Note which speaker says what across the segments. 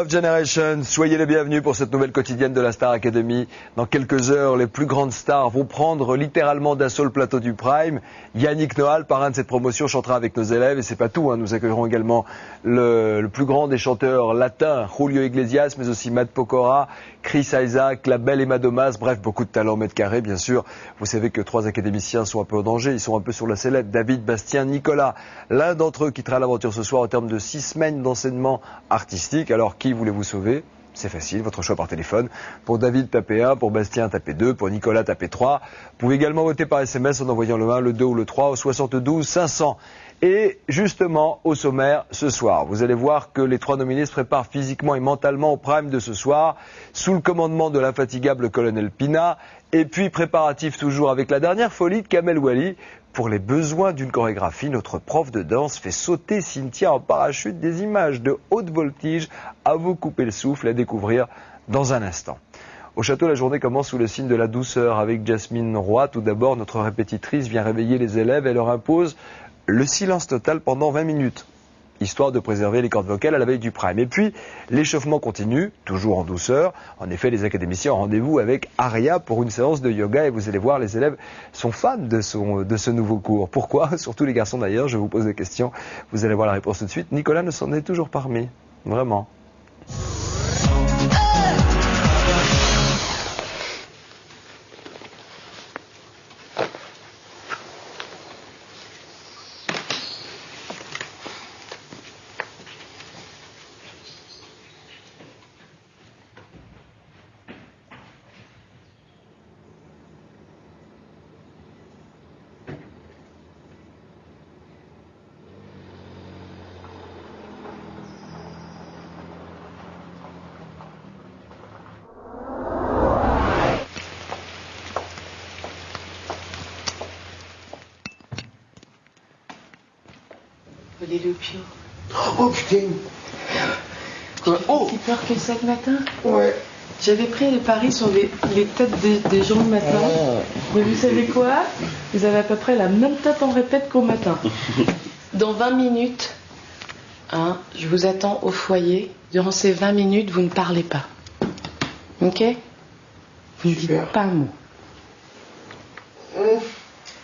Speaker 1: Love Generation, soyez les bienvenus pour cette nouvelle quotidienne de la Star Academy. Dans quelques heures, les plus grandes stars vont prendre littéralement d'assaut le plateau du Prime. Yannick Noah, parrain de cette promotion, chantera avec nos élèves. Et c'est pas tout, nous accueillerons également le plus grand des chanteurs latins, Julio Iglesias, mais aussi Matt Pokora, Chris Isaak, La Belle Emma Domas, bref, beaucoup de talents au mètre carré, bien sûr. Vous savez que 3 académiciens sont un peu en danger, ils sont un peu sur la sellette. David, Bastien, Nicolas, l'un d'entre eux quittera l'aventure ce soir au terme de 6 semaines d'enseignement artistique. Alors, qui voulez-vous sauver? C'est facile, votre choix par téléphone. Pour David, tapez 1, pour Bastien, tapez 2, pour Nicolas, tapez 3. Vous pouvez également voter par SMS en envoyant le 1, le 2 ou le 3 au 72 500. Et justement, au sommaire, ce soir, vous allez voir que les 3 nominés se préparent physiquement et mentalement au Prime de ce soir, sous le commandement de l'infatigable colonel Pina, et puis préparatif toujours avec la dernière folie de Kamel Wally. Pour les besoins d'une chorégraphie, notre prof de danse fait sauter Cynthia en parachute, des images de haute voltige à vous couper le souffle, à découvrir dans un instant. Au château, la journée commence sous le signe de la douceur avec Jasmine Roy. Tout d'abord, notre répétitrice vient réveiller les élèves et leur impose le silence total pendant 20 minutes, histoire de préserver les cordes vocales à la veille du Prime. Et puis, l'échauffement continue, toujours en douceur. En effet, les académiciens ont rendez-vous avec Aria pour une séance de yoga et vous allez voir, les élèves sont fans de ce nouveau cours. Pourquoi? Surtout les garçons d'ailleurs, je vous pose des questions. Vous allez voir la réponse tout de suite. Nicolas ne s'en est toujours pas remis. Vraiment.
Speaker 2: Les Léopio.
Speaker 3: Oh putain! Quoi? Oh!
Speaker 2: J'ai peur que ça le matin.
Speaker 3: Ouais.
Speaker 2: J'avais pris les paris sur les têtes des gens le matin. Mais vous savez quoi? Vous avez à peu près la même tête en répète qu'au matin. Dans 20 minutes, je vous attends au foyer. Durant ces 20 minutes, vous ne parlez pas. Ok? Vous ne dites pas un mot.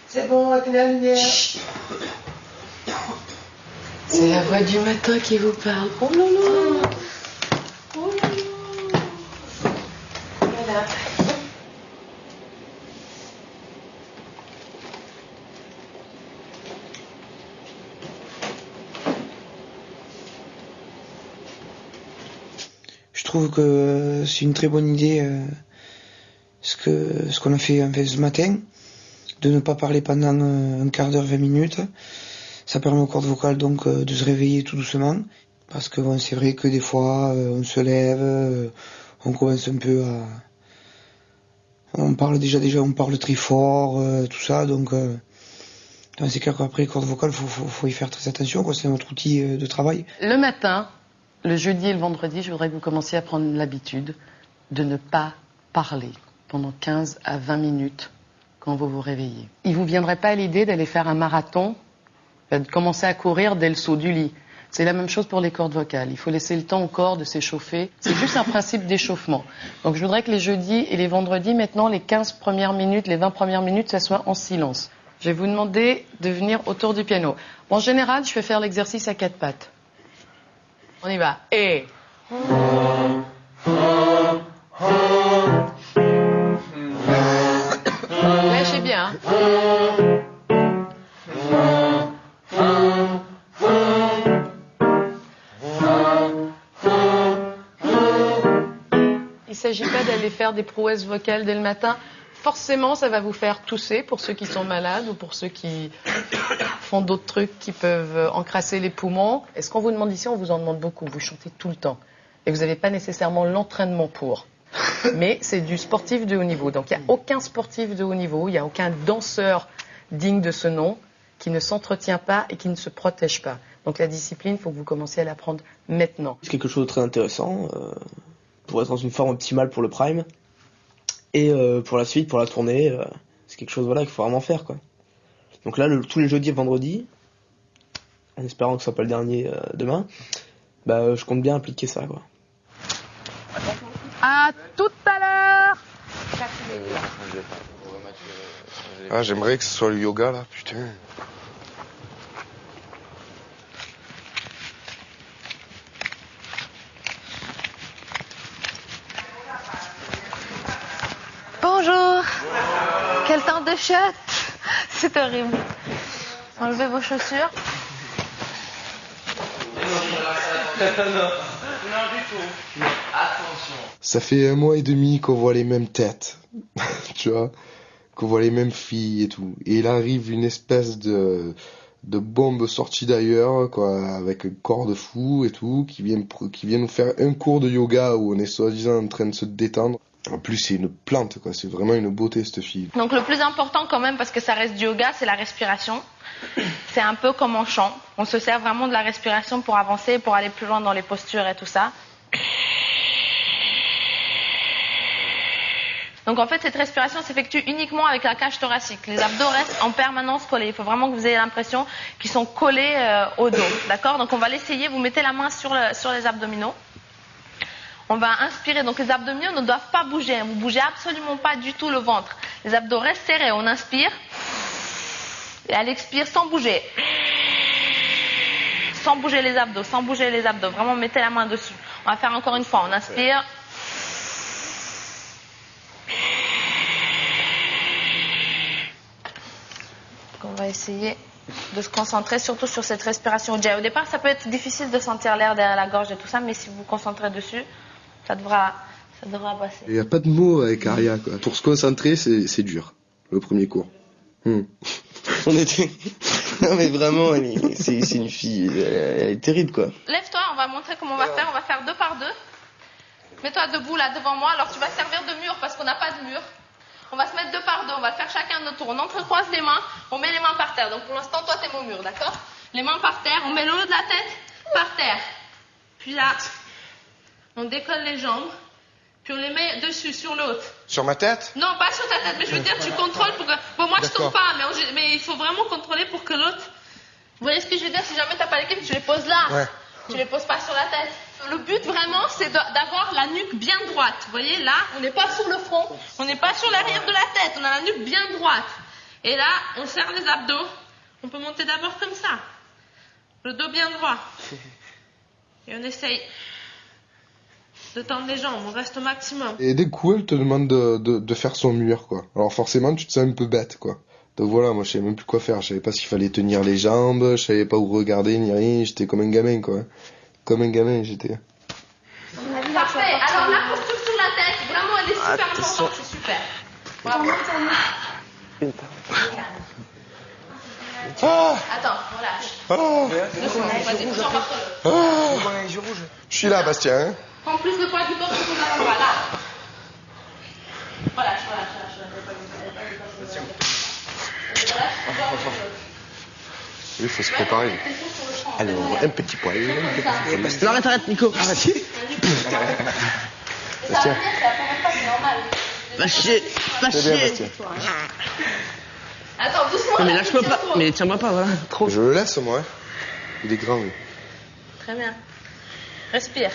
Speaker 3: C'est bon, éteignez la lumière.
Speaker 2: C'est la voix du matin qui vous parle. Oh là là! Oh là là! Voilà.
Speaker 4: Je trouve que c'est une très bonne idée ce qu'on a fait en fait, ce matin, de ne pas parler pendant un quart d'heure, 20 minutes. Ça permet aux cordes vocales donc de se réveiller tout doucement, parce que bon, c'est vrai que des fois on se lève, on commence un peu à... On parle déjà on parle très fort, tout ça, donc dans ces cas après les cordes vocales, faut y faire très attention, quoi, c'est notre outil de travail.
Speaker 2: Le matin, le jeudi et le vendredi, je voudrais que vous commenciez à prendre l'habitude de ne pas parler pendant 15 à 20 minutes quand vous vous réveillez. Il vous viendrait pas à l'idée d'aller faire un marathon, de commencer à courir dès le saut du lit. C'est la même chose pour les cordes vocales. Il faut laisser le temps au corps de s'échauffer. C'est juste un principe d'échauffement. Donc je voudrais que les jeudis et les vendredis, maintenant, les 15 premières minutes, les 20 premières minutes, ça soit en silence. Je vais vous demander de venir autour du piano. En général, je fais faire l'exercice à 4 pattes. On y va. Et... Lâchez bien. Il ne s'agit pas d'aller faire des prouesses vocales dès le matin. Forcément, ça va vous faire tousser pour ceux qui sont malades ou pour ceux qui font d'autres trucs qui peuvent encrasser les poumons. Et ce qu'on vous demande ici, on vous en demande beaucoup. Vous chantez tout le temps. Et vous n'avez pas nécessairement l'entraînement pour. Mais c'est du sportif de haut niveau. Donc il n'y a aucun sportif de haut niveau, il n'y a aucun danseur digne de ce nom qui ne s'entretient pas et qui ne se protège pas. Donc la discipline, il faut que vous commenciez à l'apprendre maintenant.
Speaker 5: C'est quelque chose de très intéressant pour être dans une forme optimale pour le Prime. Et pour la suite, pour la tournée, c'est quelque chose qu'il faut vraiment faire, quoi. Donc là, tous les jeudis et vendredis, en espérant que ce soit pas le dernier demain, je compte bien appliquer ça, quoi.
Speaker 2: À tout à l'heure.
Speaker 6: Ah, j'aimerais que ce soit le yoga là, putain.
Speaker 7: Bonjour. Quel temps de shot. C'est horrible. Enlevez vos chaussures.
Speaker 6: Ça fait 1 mois et demi qu'on voit les mêmes têtes, tu vois, qu'on voit les mêmes filles et tout. Et il arrive une espèce de bombe sortie d'ailleurs, quoi, avec un corps de fou et tout, qui vient nous faire un cours de yoga où on est soi-disant en train de se détendre. En plus, c'est une plante, quoi. C'est vraiment une beauté, cette fille.
Speaker 7: Donc le plus important quand même, parce que ça reste du yoga, c'est la respiration. C'est un peu comme en chant. On se sert vraiment de la respiration pour avancer, pour aller plus loin dans les postures et tout ça. Donc en fait, cette respiration s'effectue uniquement avec la cage thoracique. Les abdos restent en permanence collés. Il faut vraiment que vous ayez l'impression qu'ils sont collés au dos. D'accord? Donc on va l'essayer. Vous mettez la main sur les abdominaux. On va inspirer. Donc les abdominaux ne doivent pas bouger. Vous ne bougez absolument pas du tout le ventre. Les abdos restent serrés. On inspire. Et elle expire sans bouger. Sans bouger les abdos. Sans bouger les abdos. Vraiment, mettez la main dessus. On va faire encore une fois. On inspire. On va essayer de se concentrer surtout sur cette respiration. Déjà, au départ, ça peut être difficile de sentir l'air derrière la gorge et tout ça, mais si vous vous concentrez dessus, ça devra passer.
Speaker 6: Il n'y a pas de mots avec Aria, quoi. Pour se concentrer, c'est dur, le premier cours.
Speaker 5: On était... Non mais vraiment, c'est une fille, elle est terrible quoi.
Speaker 7: Lève-toi, on va montrer comment on va faire. On va faire 2 par 2. Mets-toi debout là devant moi. Alors tu vas servir de mur parce qu'on n'a pas de mur. On va se mettre 2 par 2. On va faire chacun notre tour. On entrecroise les mains. On met les mains par terre. Donc pour l'instant, toi t'es mon mur, d'accord? Les mains par terre. On met le haut de la tête par terre. Puis là, on décolle les jambes. Puis on les met dessus, sur l'autre.
Speaker 6: Sur ma tête?
Speaker 7: Non, pas sur ta tête, mais je veux dire, tu contrôles pour que... Bon, moi, je tombe pas, mais il faut vraiment contrôler pour que l'autre... Vous voyez ce que je veux dire? Si jamais t'as pas l'équipe, tu les poses là.
Speaker 6: Ouais.
Speaker 7: Tu les poses pas sur la tête. Le but, vraiment, c'est d'avoir la nuque bien droite. Vous voyez, là, on n'est pas sur le front, on n'est pas sur l'arrière de la tête, on a la nuque bien droite. Et là, on serre les abdos. On peut monter d'abord comme ça. Le dos bien droit. Et on essaye de tendre les jambes, on reste au maximum.
Speaker 6: Et d'un coup, elle te demande de faire son mur, quoi. Alors forcément, tu te sens un peu bête, quoi. Donc voilà, moi je savais même plus quoi faire. Je savais pas s'il fallait tenir les jambes, je savais pas où regarder ni rien. J'étais comme un gamin, quoi. Comme un gamin, j'étais.
Speaker 7: Parfait. Alors la posture sur la tête, vraiment, elle est super importante, c'est super. Bravo. Attends, relâche. Vas-y, bouge un peu.
Speaker 6: Je suis là, Bastien. Hein.
Speaker 7: Prends plus de poids du corps que vous avez là. Relâche.
Speaker 6: Il faut se préparer.
Speaker 5: Alors, un petit poil. Non, arrête, Nico. Arrête.
Speaker 6: Bastien.
Speaker 5: Va chier.
Speaker 6: C'est bien, Bastien.
Speaker 7: Attends, doucement.
Speaker 5: Non, mais lâche-moi pas. Mais tiens-moi pas, voilà. Trop.
Speaker 6: Je le laisse, moi. Hein. Il est grand, lui.
Speaker 7: Très bien. Respire.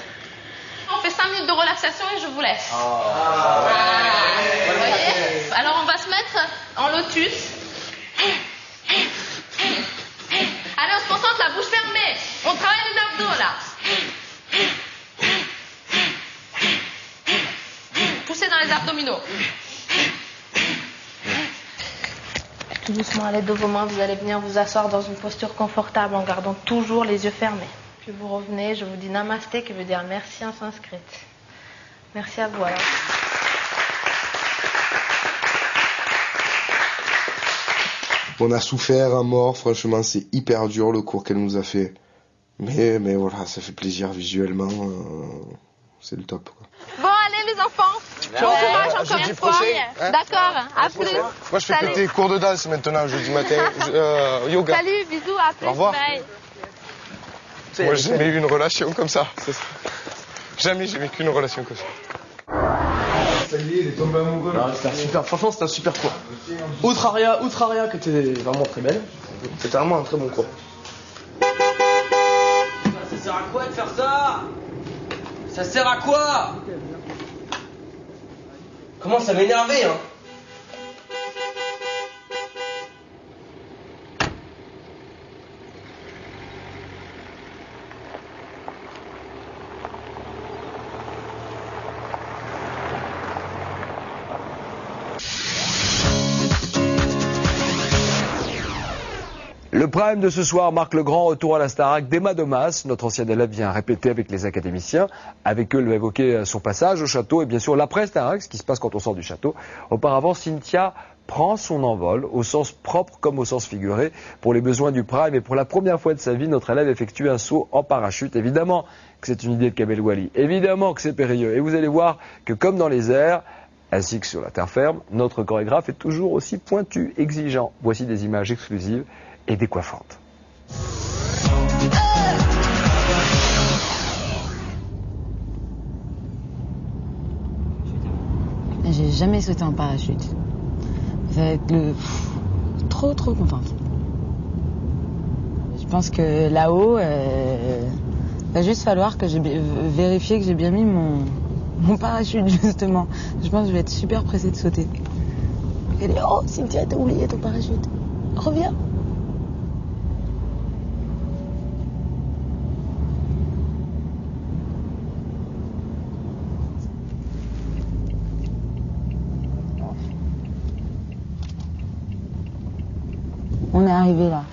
Speaker 7: On fait 5 minutes de relaxation et je vous laisse. Vous voyez? Alors on va se mettre en lotus. Allez, on se concentre, la bouche fermée. On travaille les abdos là. Poussez dans les abdominaux. Tout doucement, à l'aide de vos mains, vous allez venir vous asseoir dans une posture confortable en gardant toujours les yeux fermés. Puis vous revenez, je vous dis namasté, qui veut dire merci en sanskrit. Merci à vous alors.
Speaker 6: On a souffert à mort, franchement, c'est hyper dur le cours qu'elle nous a fait. Mais voilà, ça fait plaisir visuellement. C'est le top, quoi.
Speaker 7: Bon, allez les enfants. Bon courage encore une fois.
Speaker 6: Hein.
Speaker 7: D'accord, à plus.
Speaker 6: Moi, je fais
Speaker 7: Salut.
Speaker 6: que tes cours de danse maintenant, jeudi matin. Yoga.
Speaker 7: Salut, bisous, à plus.
Speaker 6: Au revoir.
Speaker 7: Bye.
Speaker 6: Moi, j'ai jamais eu une relation comme ça. Jamais j'ai vécu une relation comme ça. Ça y est, il est tombé amoureux.
Speaker 5: Franchement, c'était un super cours. Outre Aria, qui était vraiment très belle, c'était vraiment un très bon cours.
Speaker 8: Ça sert à quoi de faire ça? Ça sert à quoi? Commence à m'énerver, hein.
Speaker 1: Le prime de ce soir marque le grand retour à la Starac d'Emma Domas. Notre ancienne élève vient répéter avec les académiciens. Avec eux, elle va évoquer son passage au château et bien sûr l'après Starac, ce qui se passe quand on sort du château. Auparavant, Cynthia prend son envol, au sens propre comme au sens figuré, pour les besoins du prime. Et pour la première fois de sa vie, notre élève effectue un saut en parachute. Évidemment que c'est une idée de Kamel Wally. Évidemment que c'est périlleux. Et vous allez voir que comme dans les airs, ainsi que sur la terre ferme, notre chorégraphe est toujours aussi pointu, exigeant. Voici des images exclusives et décoiffantes.
Speaker 9: J'ai jamais sauté en parachute. Ça va être trop contente. Je pense que là-haut, va juste falloir que j'ai vérifié que j'ai bien mis mon parachute justement. Je pense que je vais être super pressée de sauter. Elle dit, oh Cynthia, t'as oublié ton parachute. Reviens. On est arrivé là.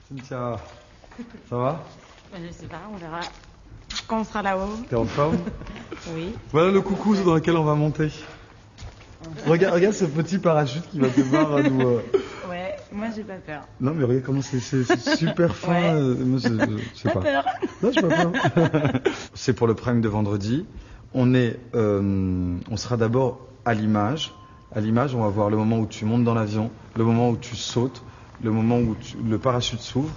Speaker 10: Cynthia, ça va?
Speaker 9: Je sais pas, on verra quand on sera là-haut.
Speaker 10: T'es en forme?
Speaker 9: Oui.
Speaker 10: Voilà le coucou dans lequel on va monter. Regarde ce petit parachute qui va te voir à nous.
Speaker 9: Ouais, moi j'ai pas peur.
Speaker 10: Non mais regarde comment c'est super fin.
Speaker 9: Ouais.
Speaker 10: Moi je sais pas.
Speaker 9: Peur.
Speaker 10: Non, j'ai pas peur. C'est pour le prime de vendredi. On sera d'abord à l'image. À l'image, on va voir le moment où tu montes dans l'avion, le moment où tu sautes, le moment où le parachute s'ouvre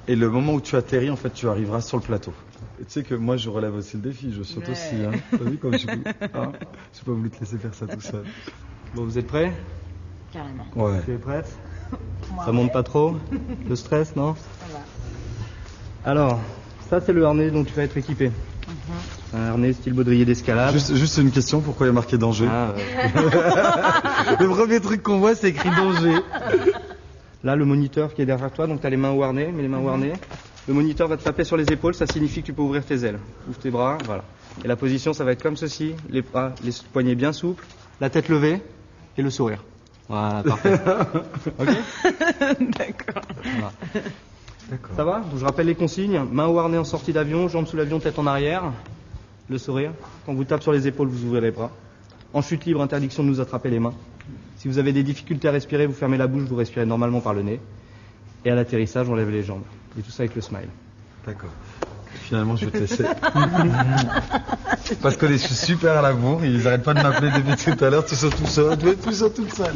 Speaker 10: et le moment où tu atterris. En fait, tu arriveras sur le plateau. Et tu sais que moi, je relève aussi le défi. Je saute aussi. Hein. T'as vu comme je n'ai pas voulu te laisser faire ça tout seul.
Speaker 11: Bon, vous êtes prêts?
Speaker 9: Carrément.
Speaker 10: Ouais.
Speaker 11: Tu es prête? Ça monte pas trop? Le stress, non?
Speaker 9: Ça va.
Speaker 11: Alors, ça c'est le harnais dont tu vas être équipé. Un harnais style baudrier d'escalade.
Speaker 10: Juste une question, pourquoi il y a marqué danger? Le premier truc qu'on voit, c'est écrit danger.
Speaker 11: Là, le moniteur qui est derrière toi, donc tu as les mains au harnais, mets les mains au harnais. Le moniteur va te taper sur les épaules, ça signifie que tu peux ouvrir tes ailes. Ouvre tes bras, voilà. Et la position, ça va être comme ceci, les bras, les poignets bien souples, la tête levée et le sourire. Voilà, parfait. Ok?
Speaker 9: D'accord.
Speaker 11: Voilà. Ça va? Donc, je rappelle les consignes. Main au harnais en sortie d'avion, jambes sous l'avion, tête en arrière. Le sourire. Quand vous tape sur les épaules, vous ouvrez les bras. En chute libre, interdiction de nous attraper les mains. Si vous avez des difficultés à respirer, vous fermez la bouche, vous respirez normalement par le nez. Et à l'atterrissage, on lève les jambes. Et tout ça avec le smile.
Speaker 10: D'accord. Finalement, je vais te laisser. Parce que je suis super à la bourre, ils n'arrêtent pas de m'appeler depuis tout à l'heure, tu sautes tout seul, tu sautes toute seule.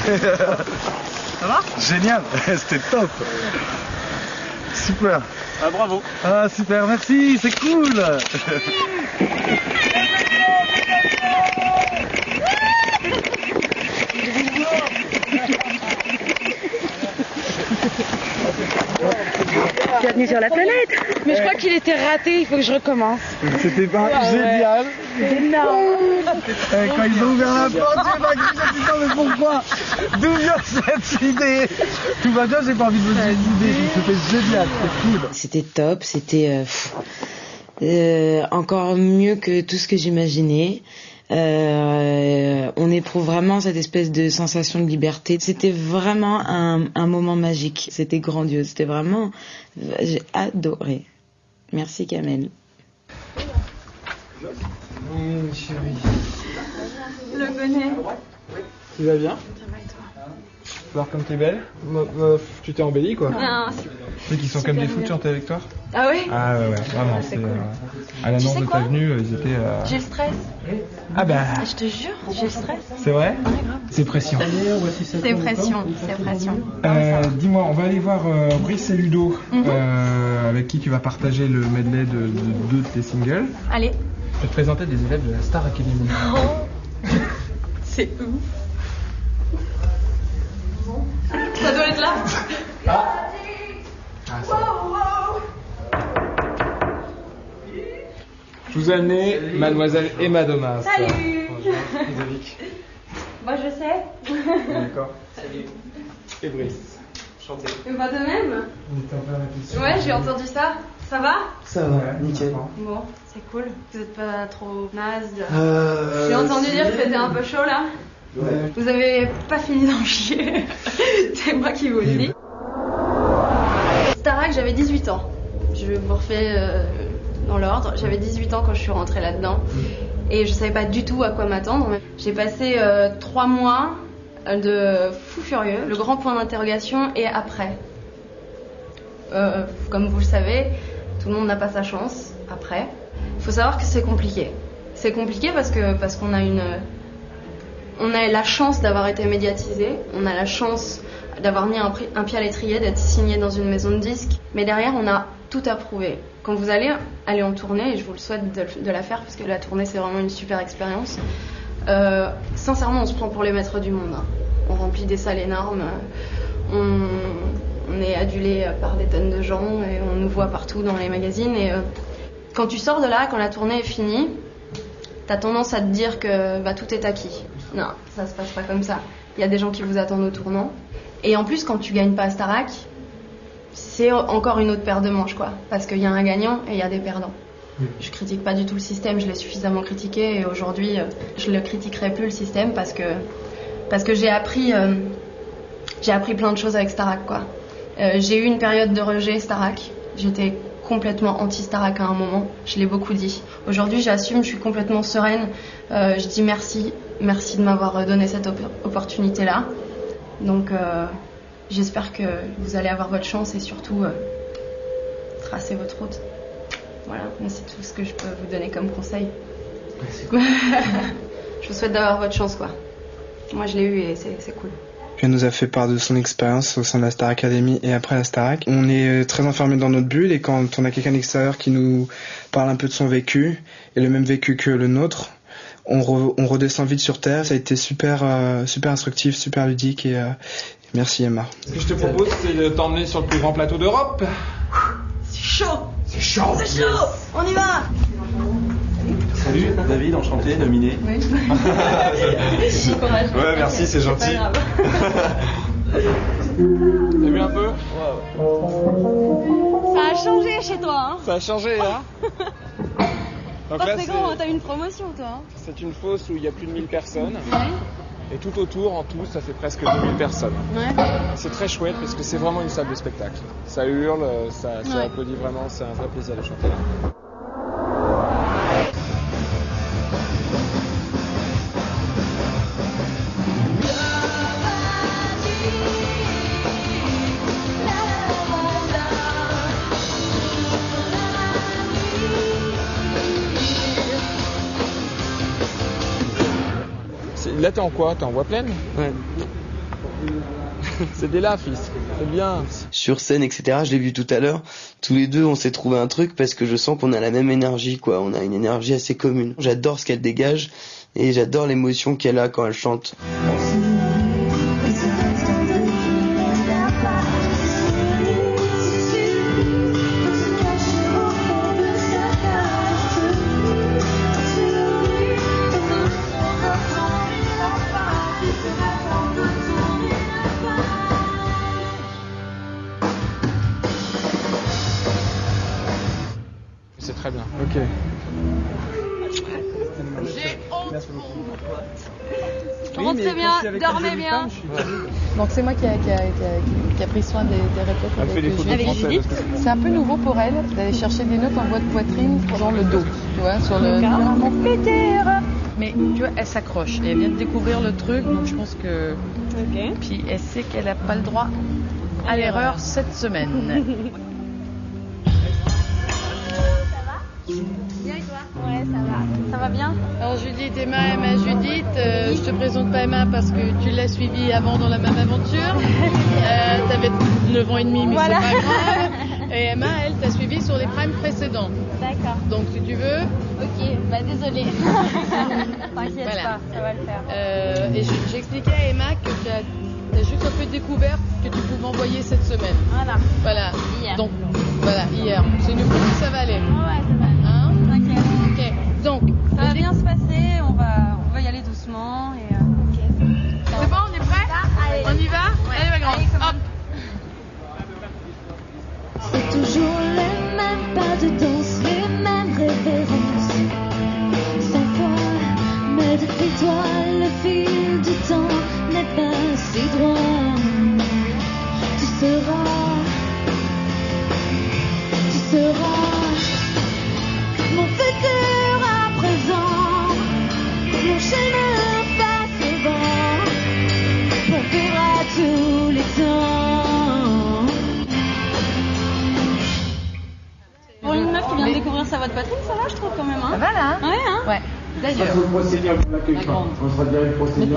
Speaker 11: Ça va?
Speaker 10: Génial, c'était top. Super.
Speaker 11: Ah, bravo.
Speaker 10: Ah super, merci, c'est cool.
Speaker 9: Bienvenue sur la planète. Mais je crois qu'il était raté, il faut que je recommence.
Speaker 10: C'était pas génial.
Speaker 9: Énorme.
Speaker 10: Quand ils ont ouvert la porte, j'ai pas cru, putain, mais pourquoi? D'où vient cette idée? Tout va bien, j'ai pas envie de vous dire une idée. C'était génial, c'était cool.
Speaker 9: C'était top, c'était encore mieux que tout ce que j'imaginais. On éprouve vraiment cette espèce de sensation de liberté. C'était vraiment un moment magique. C'était grandiose. C'était vraiment... J'ai adoré. Merci Kamel.
Speaker 11: Oui, chérie.
Speaker 12: Je le connais.
Speaker 11: Tu vas bien? Alors comme t'es belle, tu t'es embellie quoi.
Speaker 12: Non,
Speaker 11: Ceux qui sont comme des fous de chanter avec toi.
Speaker 12: Ah oui?
Speaker 11: Ah ouais, vraiment.
Speaker 12: C'est cool.
Speaker 11: À l'annonce
Speaker 12: Tu sais
Speaker 11: de
Speaker 12: quoi
Speaker 11: ta venue, ils étaient...
Speaker 12: J'ai le stress.
Speaker 11: Ah bah...
Speaker 12: Je te jure, j'ai le stress.
Speaker 11: C'est vrai?
Speaker 12: Ouais, grave.
Speaker 11: C'est pression.
Speaker 12: C'est pression, c'est pression.
Speaker 11: Dis-moi, on va aller voir Brice et Ludo, avec qui tu vas partager le medley de deux de tes singles.
Speaker 12: Allez.
Speaker 11: Je vais te présenter des élèves de la Star Academy.
Speaker 12: Oh. C'est ouf. Ça doit être là.
Speaker 11: Je vous ai amené Mademoiselle Emma Domas.
Speaker 12: Salut.
Speaker 11: Bonjour, Ludovic.
Speaker 12: Moi je sais.
Speaker 11: D'accord. Salut. Et Brice. Enchanté.
Speaker 12: Bah de même.
Speaker 11: On était en plein répétition.
Speaker 12: Ouais, j'ai entendu ça. Ça va?
Speaker 11: Ça va, nickel.
Speaker 12: Bon, c'est cool. Vous êtes pas trop naze. J'ai entendu dire que c'était un peu chaud là.
Speaker 11: Ouais.
Speaker 12: Vous avez pas fini d'en chier. C'est moi qui vous le dis. Starac, j'avais 18 ans. Je vous refais dans l'ordre. J'avais 18 ans quand je suis rentrée là-dedans. Et je savais pas du tout à quoi m'attendre. J'ai passé 3 mois de fou furieux, le grand point d'interrogation et après. Comme vous le savez, tout le monde n'a pas sa chance après. Il faut savoir que c'est compliqué. C'est compliqué parce qu'on a on a la chance d'avoir été médiatisé, on a la chance d'avoir mis un pied à l'étrier, d'être signé dans une maison de disques, mais derrière on a tout à prouver. Quand vous allez aller en tournée, et je vous le souhaite de la faire parce que la tournée c'est vraiment une super expérience, sincèrement on se prend pour les maîtres du monde. Hein. On remplit des salles énormes, on est adulé par des tonnes de gens et on nous voit partout dans les magazines. Et quand tu sors de là, quand la tournée est finie, t'as tendance à te dire que tout est acquis. Non, ça se passe pas comme ça. Il y a des gens qui vous attendent au tournant. Et en plus, quand tu gagnes pas à Starac, c'est encore une autre paire de manches, quoi. Parce qu'il y a un gagnant et il y a des perdants. Je critique pas du tout le système, je l'ai suffisamment critiqué et aujourd'hui, je le critiquerai plus le système parce que j'ai appris plein de choses avec Starac, quoi. J'ai eu une période de rejet Starac. J'étais complètement anti-Starac à un moment, je l'ai beaucoup dit. Aujourd'hui, j'assume, je suis complètement sereine. Je dis merci de m'avoir donné cette opportunité-là. Donc, j'espère que vous allez avoir votre chance et surtout tracer votre route. Voilà, c'est tout ce que je peux vous donner comme conseil. Je vous souhaite d'avoir votre chance, quoi. Moi, je l'ai eu et c'est cool.
Speaker 13: Elle nous a fait part de son expérience au sein de la Star Academy et après la Starac. On est très enfermé dans notre bulle et quand on a quelqu'un d'extérieur qui nous parle un peu de son vécu et le même vécu que le nôtre, on redescend vite sur terre. Ça a été super instructif, super ludique et merci Emma.
Speaker 14: Ce que je te propose, c'est de t'emmener sur le plus grand plateau d'Europe.
Speaker 12: C'est chaud.
Speaker 14: C'est chaud.
Speaker 12: C'est chaud. On y va.
Speaker 15: Salut, David, enchanté, nominé.
Speaker 12: Oui. Bon courage.
Speaker 15: Ouais, merci, c'est gentil.
Speaker 12: Pas grave.
Speaker 14: T'as vu un peu?
Speaker 12: Ça a changé chez toi, hein?
Speaker 14: Ça a changé, hein? Donc là,
Speaker 12: c'est grand, t'as eu une promotion, toi, hein?
Speaker 14: C'est une fosse où il y a plus de 1000 personnes.
Speaker 12: Ouais.
Speaker 14: Et tout autour, en tout, ça fait presque 2000 personnes.
Speaker 12: Ouais.
Speaker 14: C'est très chouette parce que c'est vraiment une salle de spectacle. Ça hurle, ça applaudit vraiment, c'est un vrai plaisir de chanter là. Là, t'es en quoi? T'es en voix pleine?
Speaker 5: Ouais.
Speaker 14: C'était là, fils. C'est bien.
Speaker 5: Sur scène, etc. Je l'ai vu tout à l'heure. Tous les deux, on s'est trouvé un truc parce que je sens qu'on a la même énergie, quoi. On a une énergie assez commune. J'adore ce qu'elle dégage et j'adore l'émotion qu'elle a quand elle chante.
Speaker 14: C'est très bien.
Speaker 10: Ok.
Speaker 12: Rentrez bien, dormez bien.
Speaker 2: Donc c'est moi qui a pris soin des répètes avec Judith. C'est un peu nouveau pour elle d'aller chercher des notes en voix de poitrine dans le dos, tu vois, sur le... Mais tu vois, elle s'accroche et elle vient de découvrir le truc, donc je pense que...
Speaker 12: Ok.
Speaker 2: Puis elle sait qu'elle n'a pas le droit à l'erreur cette semaine.
Speaker 12: Bien et toi? Ouais, ça va. Ça va bien?
Speaker 2: Alors Judith, Emma, Judith. Je te présente pas Emma parce que tu l'as suivie avant dans la même aventure. T'avais 9 ans et demi, mais
Speaker 12: voilà.
Speaker 2: c'est pas grave. Et Emma, elle t'a suivi sur les primes précédents.
Speaker 12: D'accord.
Speaker 2: Donc si tu veux...
Speaker 12: Ok, bah désolée. T'inquiète
Speaker 2: Voilà.
Speaker 12: pas, ça va le faire.
Speaker 2: Et j'expliquais à Emma que tu as juste un peu découvert que tu pouvais envoyer cette semaine. Voilà.
Speaker 12: Hier.
Speaker 2: Donc, voilà, hier. C'est une fois que ça va aller.
Speaker 12: Ouais, ça va.
Speaker 2: Hein?
Speaker 12: T'inquiète.
Speaker 2: Ok. Donc,
Speaker 12: Ça va bien se passer, on va y aller doucement et...
Speaker 2: c'est bon, on est prêts?
Speaker 12: Allez.
Speaker 2: On y va? Allez, ma grande.
Speaker 12: Allez,
Speaker 2: Hop.
Speaker 16: C'est toujours les mêmes pas de danse, les mêmes révérences. 100 fois, mais depuis toi, le fil du temps n'est pas si droit. Tu seras mon futur à présent, mon chemin face au vent, pour vivre à tous les temps.
Speaker 12: Pour une meuf qui vient de découvrir sa voix de poitrine, ça va, je trouve quand même. Hein.
Speaker 2: Ça va là?
Speaker 12: Ouais, hein?
Speaker 2: Ouais. D'ailleurs, maintenant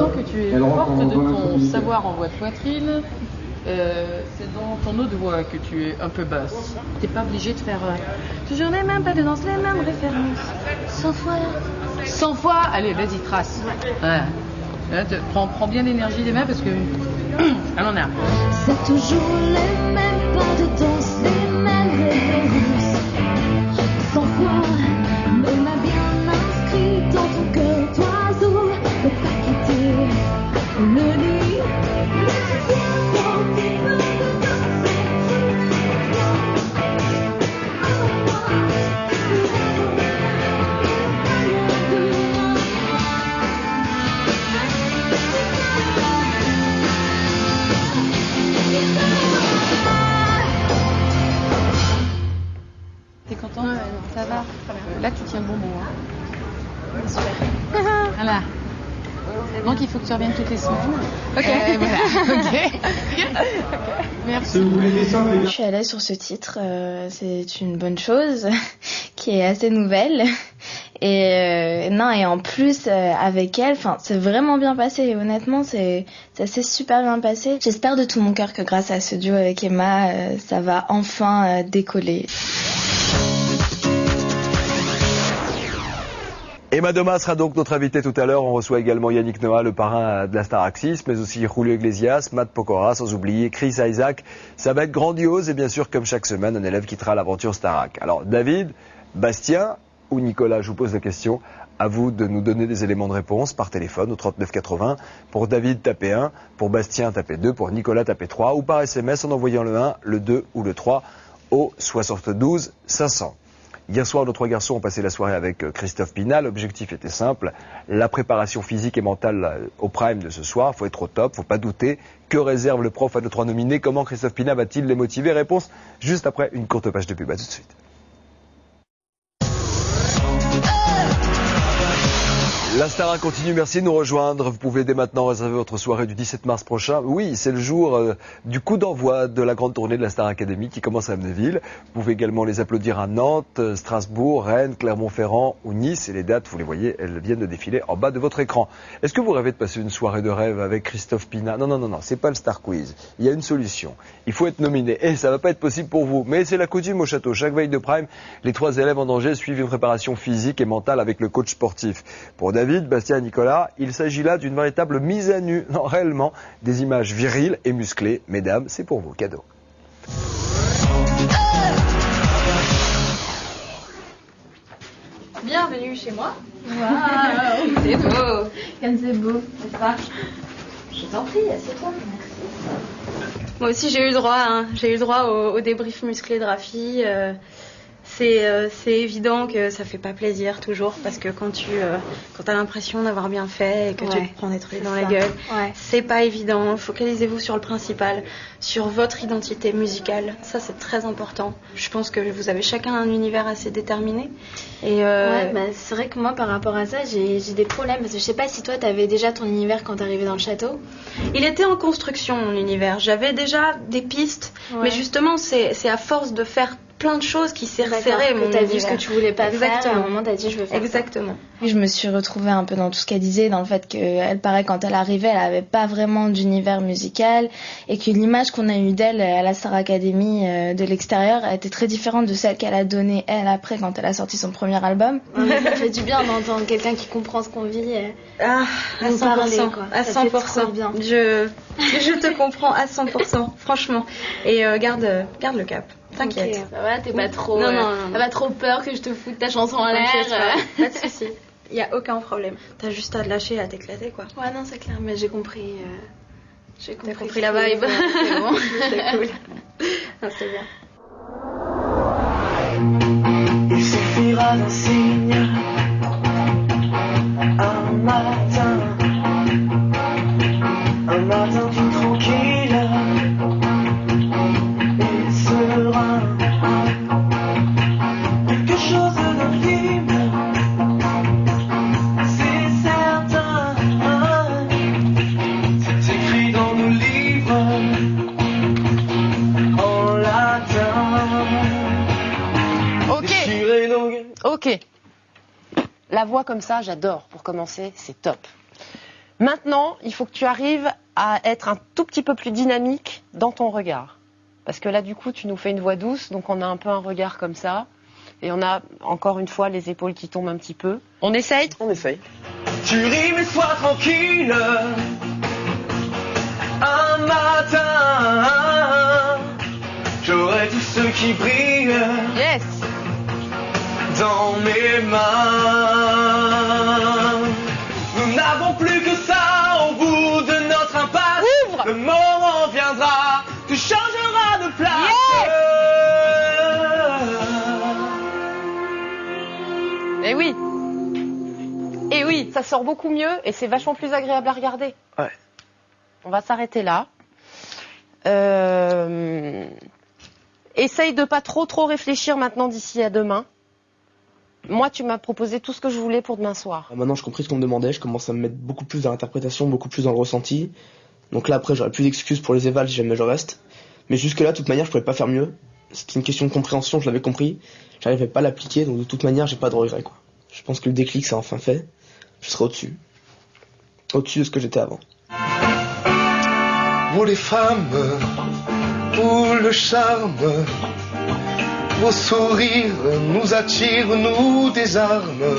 Speaker 2: que tu es forte de ton savoir en voix de poitrine, c'est dans ton autre voix que tu es un peu basse. T'es pas obligé de faire toujours les mêmes pas de danse, les mêmes références.
Speaker 16: 100 fois.
Speaker 2: 100 fois. Allez, vas-y, trace. Voilà. Là, prends bien l'énergie des mains parce que elle en a.
Speaker 16: C'est toujours les mêmes pas de danse, les mêmes références. 100 fois, mais m'a bien inscrit dans ton cœur d'oiseau. Ne pas quitter le lit.
Speaker 2: T'es content? Ouais, ça va. Là, tu tiens le bon bout. Hein.
Speaker 12: Super.
Speaker 2: Voilà. Donc, il faut que tu reviennes toutes les semaines.
Speaker 12: Ok.
Speaker 2: Voilà. Ok. Merci.
Speaker 17: Je suis à l'aise sur ce titre. C'est une bonne chose qui est assez nouvelle. Et et en plus avec elle, c'est vraiment bien passé. Honnêtement, ça s'est super bien passé. J'espère de tout mon cœur que grâce à ce duo avec Emma, ça va enfin décoller.
Speaker 1: Emma Domas sera donc notre invitée tout à l'heure. On reçoit également Yannick Noah, le parrain de la Star Axis, mais aussi Julio Iglesias, Matt Pokora, sans oublier Chris Isaac. Ça va être grandiose et bien sûr, comme chaque semaine, un élève quittera l'aventure Starac. Alors David, Bastien ou Nicolas, je vous pose la question. À vous de nous donner des éléments de réponse par téléphone au 39 80. Pour David, tapez 1. Pour Bastien, tapez 2. Pour Nicolas, tapez 3. Ou par SMS en envoyant le 1, le 2 ou le 3 au 72 500. Hier soir, nos trois garçons ont passé la soirée avec Christophe Pina. L'objectif était simple, la préparation physique et mentale au prime de ce soir. Il faut être au top, faut pas douter. Que réserve le prof à nos trois nominés? Comment Christophe Pina va-t-il les motiver? Réponse juste après une courte page de pub. À tout de suite. La Starac continue, merci de nous rejoindre. Vous pouvez dès maintenant réserver votre soirée du 17 mars prochain. Oui, c'est le jour du coup d'envoi de la grande tournée de la Star Academy qui commence à Amnéville. Vous pouvez également les applaudir à Nantes, Strasbourg, Rennes, Clermont-Ferrand ou Nice. Et les dates, vous les voyez, elles viennent de défiler en bas de votre écran. Est-ce que vous rêvez de passer une soirée de rêve avec Christophe Pina? Non, c'est pas le Star Quiz. Il y a une solution. Il faut être nominé. Et ça va pas être possible pour vous. Mais c'est la coutume au château. Chaque veille de Prime, les 3 élèves en danger suivent une préparation physique et mentale avec le coach sportif. Pour David, Bastien et Nicolas, il s'agit là d'une véritable mise à nu. Non, réellement, des images viriles et musclées. Mesdames, c'est pour vous, cadeau.
Speaker 12: Bienvenue chez moi. Waouh, c'est beau. Comme c'est beau, n'est-ce pas? Je t'en prie, assieds-toi. Merci. Moi aussi j'ai eu le droit, au débrief musclé de Rafi. C'est évident que ça fait pas plaisir toujours parce que quand t'as l'impression d'avoir bien fait et que tu te prends des trucs dans la gueule, c'est pas évident. Focalisez-vous sur le principal, sur votre identité musicale. Ça c'est très important. Je pense que vous avez chacun un univers assez déterminé. Et
Speaker 17: c'est vrai que moi par rapport à ça j'ai des problèmes parce que je sais pas si toi t'avais déjà ton univers quand t'arrivais dans le château.
Speaker 12: Il était en construction mon univers. J'avais déjà des pistes, mais justement c'est à force de faire plein de choses qui s'est resserré mon
Speaker 17: t'as vu ce que tu voulais pas faire, à un moment t'as dit je veux faire
Speaker 12: exactement.
Speaker 17: Ça. Je me suis retrouvée un peu dans tout ce qu'elle disait, dans le fait qu'elle paraît quand elle arrivait elle avait pas vraiment d'univers musical et que l'image qu'on a eue d'elle à la Star Academy de l'extérieur a été très différente de celle qu'elle a donnée elle après quand elle a sorti son premier album. Ça fait du bien d'entendre quelqu'un qui comprend ce qu'on vit
Speaker 12: à 100%,
Speaker 17: parler, quoi.
Speaker 12: À 100%.
Speaker 17: Bien.
Speaker 12: Je te comprends à 100%, franchement. Et garde le cap. T'inquiète.
Speaker 17: Okay, ça va, t'es pas trop.
Speaker 12: Non.
Speaker 17: T'as pas trop peur que je te foute ta chanson en l'air.
Speaker 12: Pas de soucis. Il y a aucun problème. T'as juste à te lâcher et à t'éclater quoi.
Speaker 17: Ouais non c'est clair, mais j'ai compris.
Speaker 12: T'as compris la vibe.
Speaker 17: C'est bon.
Speaker 12: C'est cool. Non, c'est bien.
Speaker 16: Il suffira d'un signe, un matin tout tranquille. Quelque chose d'infime, c'est certain. C'est écrit dans nos livres en latin.
Speaker 18: Ok. La voix comme ça, j'adore. Pour commencer, c'est top. Maintenant, il faut que tu arrives à être un tout petit peu plus dynamique dans ton regard. Parce que là, du coup, tu nous fais une voix douce, donc on a un peu un regard comme ça. Et on a, encore une fois, les épaules qui tombent un petit peu. On essaye ?
Speaker 5: On essaye.
Speaker 16: Tu rimes et sois tranquille. Un matin, j'aurai tous ceux qui brillent.
Speaker 18: Yes.
Speaker 16: Dans mes mains. Nous n'avons plus que ça au bout de notre impasse.
Speaker 18: Ouvre.
Speaker 16: Le moment viendra, tu changeras de place.
Speaker 18: Eh oui. Et oui, ça sort beaucoup mieux et c'est vachement plus agréable à regarder.
Speaker 5: Ouais.
Speaker 18: On va s'arrêter là. Essaye de pas trop réfléchir maintenant d'ici à demain. Moi, tu m'as proposé tout ce que je voulais pour demain soir.
Speaker 5: Maintenant, j'ai compris ce qu'on me demandait. Je commence à me mettre beaucoup plus dans l'interprétation, beaucoup plus dans le ressenti. Donc là, après, j'aurai plus d'excuses pour les évals si jamais je reste. Mais jusque-là, de toute manière, je pouvais pas faire mieux. C'était une question de compréhension, je l'avais compris. J'arrivais pas à l'appliquer, donc de toute manière, j'ai pas de regrets, quoi. Je pense que le déclic, c'est enfin fait. Je serai au-dessus. Au-dessus de ce que j'étais avant.
Speaker 6: Vous les femmes, vous le charme, vos sourires nous attirent, nous désarment.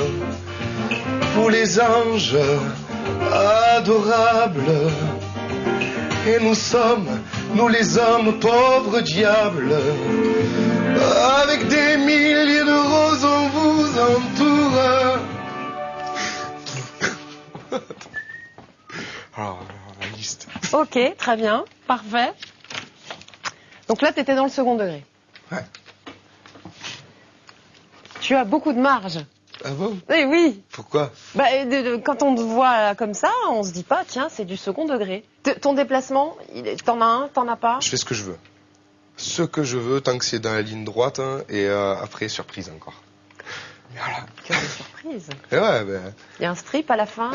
Speaker 6: Vous les anges adorables, et nous sommes, nous les hommes, pauvres diables. Avec des milliers de roses, on vous entoure. Alors, la liste.
Speaker 18: Ok, très bien, parfait. Donc là, tu étais dans le second degré.
Speaker 6: Ouais.
Speaker 18: Tu as beaucoup de marge.
Speaker 6: Ah bon?
Speaker 18: Eh oui.
Speaker 6: Pourquoi?
Speaker 18: Bah, quand on te voit comme ça, on se dit pas, tiens, c'est du second degré. Ton déplacement, t'en as un, t'en as pas?
Speaker 6: Je fais ce que je veux. Ce que je veux, tant que c'est dans la ligne droite, hein, et après, surprise encore. Mais voilà.
Speaker 18: Quelle surprise.
Speaker 6: Et ouais, ben.
Speaker 18: Il y a un strip à la fin.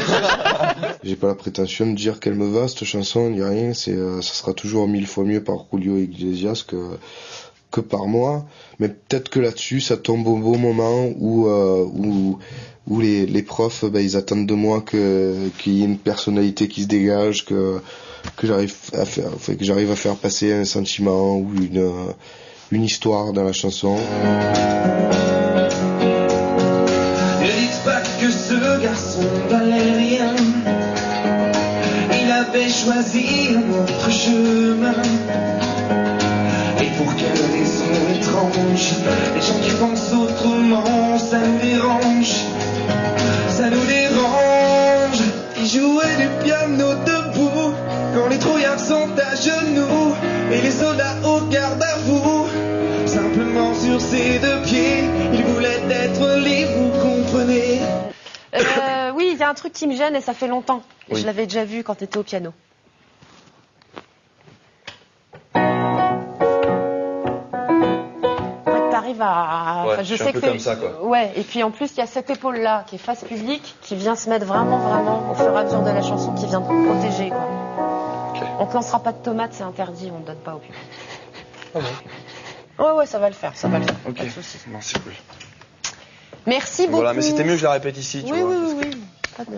Speaker 6: J'ai pas la prétention de dire qu'elle me va, cette chanson, il y a rien, ça sera toujours 1000 fois mieux par Julio Iglesias que par moi. Mais peut-être que là-dessus, ça tombe au bon moment où les profs, ben, ils attendent de moi qu'il y ait une personnalité qui se dégage, que j'arrive à faire passer un sentiment ou une histoire dans la chanson.
Speaker 16: Ne dites pas que ce garçon valait rien. Il avait choisi un autre chemin. Et pour quelle raison étrange, les gens qui pensent autrement, ça nous dérange. Ça nous dérange. Il jouait du piano debout quand les trouillards sont à genoux et les soldats au garde à vous. Simplement sur ses deux pieds, il voulait être libre, vous comprenez.
Speaker 18: Oui, il y a un truc qui me gêne et ça fait longtemps.
Speaker 6: Oui.
Speaker 18: Je l'avais déjà vu quand tu étais au piano. T'arrives à...
Speaker 1: Ouais,
Speaker 18: enfin,
Speaker 1: je suis un peu comme ça, quoi.
Speaker 18: Ouais, et puis en plus, il y a cette épaule-là qui est face publique, qui vient se mettre vraiment, au fur et à mesure de la chanson, qui vient te protéger, quoi.
Speaker 1: Okay.
Speaker 18: On te lancera pas de tomates, c'est interdit, on ne donne pas au public.
Speaker 1: Ah
Speaker 18: bon. Ouais, ça va le faire,
Speaker 1: Ok,
Speaker 18: pas de souci.
Speaker 1: bon, c'est cool.
Speaker 18: Merci beaucoup.
Speaker 1: Voilà, mais c'était mieux que je la répète ici, tu vois.
Speaker 18: Oui. Pas de...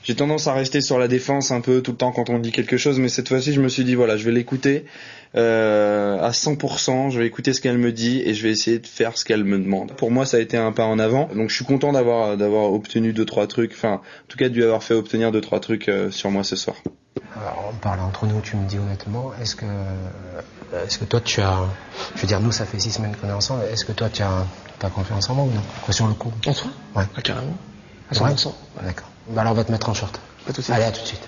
Speaker 13: J'ai tendance à rester sur la défense un peu tout le temps quand on dit quelque chose, mais cette fois-ci, je me suis dit, voilà, je vais l'écouter à 100%, je vais écouter ce qu'elle me dit et je vais essayer de faire ce qu'elle me demande. Pour moi, ça a été un pas en avant, donc je suis content d'avoir obtenu 2-3 trucs, enfin, en tout cas, de lui avoir fait obtenir 2-3 trucs sur moi ce soir.
Speaker 19: Alors, on parle entre nous, tu me dis honnêtement, est-ce que toi tu as, je veux dire, nous ça fait 6 semaines qu'on est ensemble, est-ce que toi tu as confiance en moi ou non? Quoi, sur le coup?
Speaker 5: En toi?
Speaker 19: Ouais.
Speaker 5: Ah, carrément. À 100%.
Speaker 19: Ouais. D'accord. Bah alors on va te mettre en short.
Speaker 5: Pas tout de suite.
Speaker 19: Allez, à tout de suite.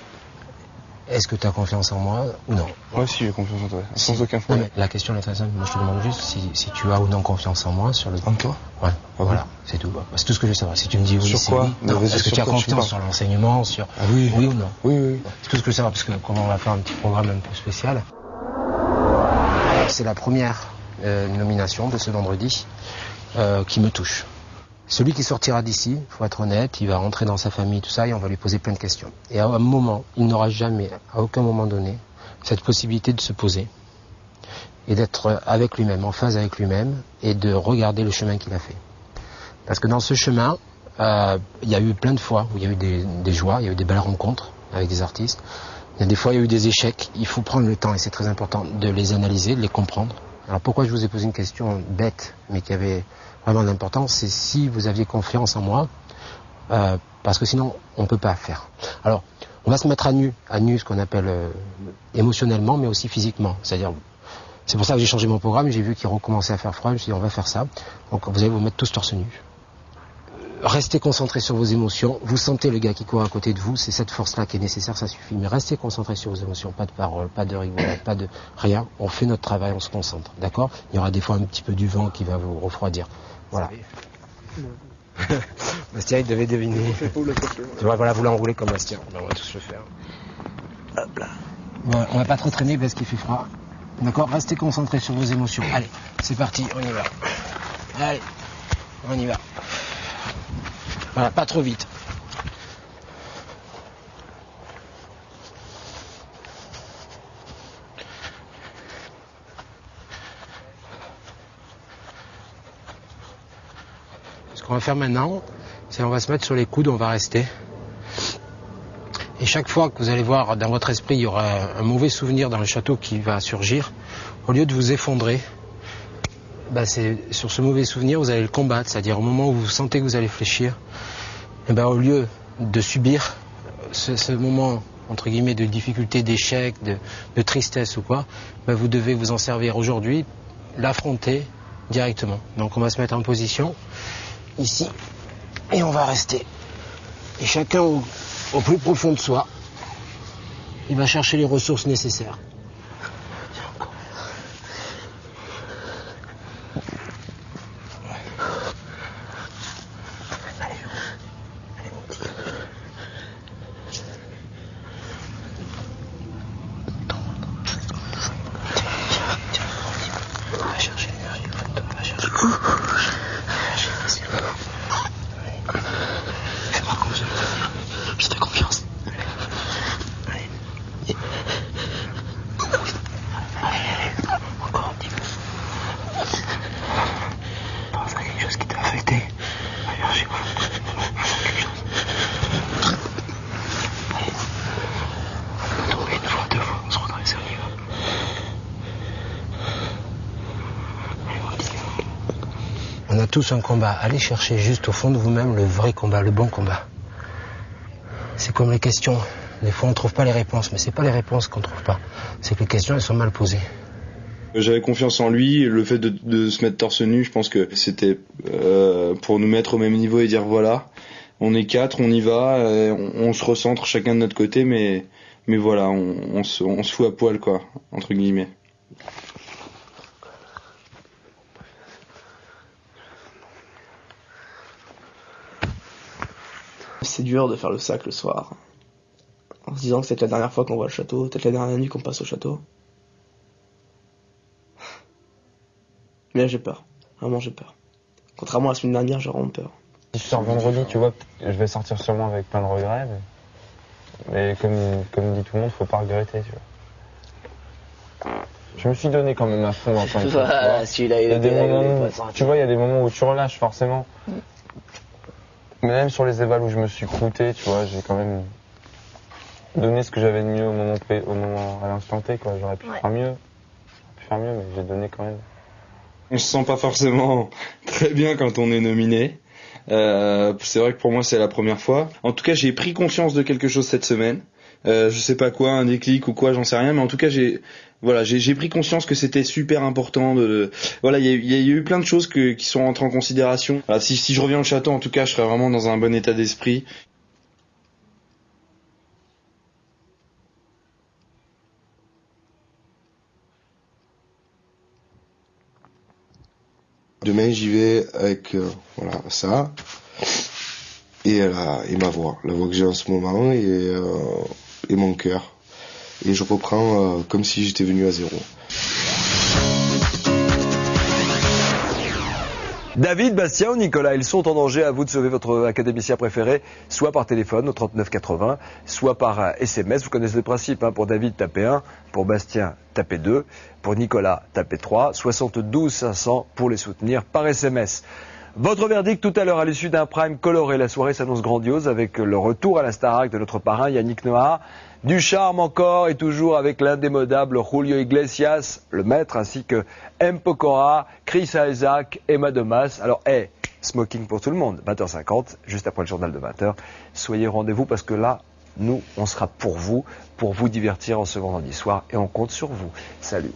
Speaker 19: Est-ce que tu as confiance en moi ou non?
Speaker 5: Moi aussi j'ai confiance en toi, sans aucun
Speaker 19: Non,
Speaker 5: problème.
Speaker 19: mais la question est très simple, moi je te demande juste si tu as ou non confiance en moi sur le...
Speaker 5: En toi?
Speaker 19: Ouais, voilà, c'est tout. C'est tout ce que je veux savoir. Si tu me dis oui,
Speaker 5: Sur
Speaker 19: c'est
Speaker 5: quoi?
Speaker 19: oui. Non, est-ce que tu as confiance sur l'enseignement, sur...
Speaker 5: Ah oui.
Speaker 19: Oui ou non?
Speaker 5: Oui.
Speaker 19: C'est tout ce que je veux savoir, parce que comme on va faire un petit programme un peu spécial, c'est la première nomination de ce vendredi qui me touche. Celui qui sortira d'ici, faut être honnête, il va rentrer dans sa famille, tout ça, et on va lui poser plein de questions. Et à un moment, il n'aura jamais, à aucun moment donné, cette possibilité de se poser et d'être avec lui-même, en phase avec lui-même, et de regarder le chemin qu'il a fait. Parce que dans ce chemin, il y a eu plein de fois où il y a eu des joies, il y a eu des belles rencontres avec des artistes. Il y a des fois, il y a eu des échecs. Il faut prendre le temps, et c'est très important, de les analyser, de les comprendre. Alors pourquoi je vous ai posé une question bête, mais qui avait vraiment d'importance, c'est si vous aviez confiance en moi, parce que sinon, on ne peut pas faire. Alors, on va se mettre à nu ce qu'on appelle émotionnellement, mais aussi physiquement. C'est-à-dire, c'est pour ça que j'ai changé mon programme, j'ai vu qu'il recommençait à faire froid, je me suis dit, on va faire ça. Donc, vous allez vous mettre tous torse nu. Restez concentrés sur vos émotions. Vous sentez le gars qui court à côté de vous, c'est cette force-là qui est nécessaire, ça suffit. Mais restez concentrés sur vos émotions, pas de paroles, pas de rigolade, pas de rien. On fait notre travail, on se concentre, d'accord? Il y aura des fois un petit peu du vent qui va vous refroidir. Voilà. Bastien, il devait deviner. Tu vois, voilà, vous l'enroulez comme Bastien. On va tous le faire. Hop là. Bon, on va pas trop traîner parce qu'il fait froid. D'accord? Restez concentrés sur vos émotions. Allez, c'est parti, on y va. Allez, on y va. Voilà, pas trop vite. Ce qu'on va faire maintenant, c'est qu'on va se mettre sur les coudes, on va rester. Et chaque fois que vous allez voir dans votre esprit, il y aura un mauvais souvenir dans le château qui va surgir, au lieu de vous effondrer, c'est sur ce mauvais souvenir, vous allez le combattre. C'est-à-dire au moment où vous sentez que vous allez fléchir, au lieu de subir ce moment, entre guillemets, de difficulté, d'échec, de tristesse ou quoi, vous devez vous en servir aujourd'hui, l'affronter directement. Donc on va se mettre en position, ici, et on va rester. Et chacun au plus profond de soi, il va chercher les ressources nécessaires. On a tous un combat. Allez chercher juste au fond de vous-même le vrai combat, le bon combat. C'est comme les questions. Des fois, on ne trouve pas les réponses, mais c'est pas les réponses qu'on ne trouve pas. C'est que les questions, elles sont mal posées.
Speaker 20: J'avais confiance en lui. Le fait de se mettre torse nu, je pense que c'était pour nous mettre au même niveau et dire voilà, on est 4, on y va, on se recentre chacun de notre côté, mais voilà, on se fout à poil, quoi, entre guillemets.
Speaker 5: C'est dur de faire le sac le soir, en se disant que c'est la dernière fois qu'on voit le château, peut-être la dernière nuit qu'on passe au château. Mais là j'ai peur, vraiment j'ai peur. Contrairement à la semaine dernière, j'ai vraiment peur.
Speaker 21: Si je sors vendredi, tu vois, je vais sortir sûrement avec plein de regrets, mais comme dit tout le monde, faut pas regretter, tu vois. Je me suis donné quand même à fond en tant que il y a des moments, tu vois, il y a des moments où tu relâches forcément. Mais même sur les évals où je me suis croûté, tu vois, j'ai quand même donné ce que j'avais de mieux au moment à l'instant T, quoi. J'aurais pu faire mieux, mais j'ai donné quand même.
Speaker 20: On se sent pas forcément très bien quand on est nominé. C'est vrai que pour moi c'est la première fois. En tout cas, j'ai pris conscience de quelque chose cette semaine. Je sais pas quoi, un déclic ou quoi, j'en sais rien, mais en tout cas j'ai pris conscience que c'était super important voilà, il y a eu plein de choses qui sont rentrées en considération. Voilà, si je reviens au château, en tout cas, je serai vraiment dans un bon état d'esprit.
Speaker 6: Demain, j'y vais avec voilà, ça et ma voix, la voix que j'ai en ce moment et mon cœur. Et je reprends comme si j'étais venu à zéro.
Speaker 1: David, Bastien ou Nicolas, ils sont en danger. À vous de sauver votre académicien préféré, soit par téléphone au 3980, soit par SMS. Vous connaissez le principe, hein. Pour David, tapez 1, pour Bastien, tapez 2, pour Nicolas, tapez 3, 72 500 pour les soutenir par SMS. Votre verdict tout à l'heure à l'issue d'un prime coloré. La soirée s'annonce grandiose avec le retour à la Starac de notre parrain Yannick Noah. Du charme encore et toujours avec l'indémodable Julio Iglesias, le maître, ainsi que M. Pokora, Chris Isaac, Emma Domas. Alors, smoking pour tout le monde, 20h50, juste après le journal de 20h. Soyez au rendez-vous parce que là, nous, on sera pour vous divertir en ce vendredi soir et on compte sur vous. Salut.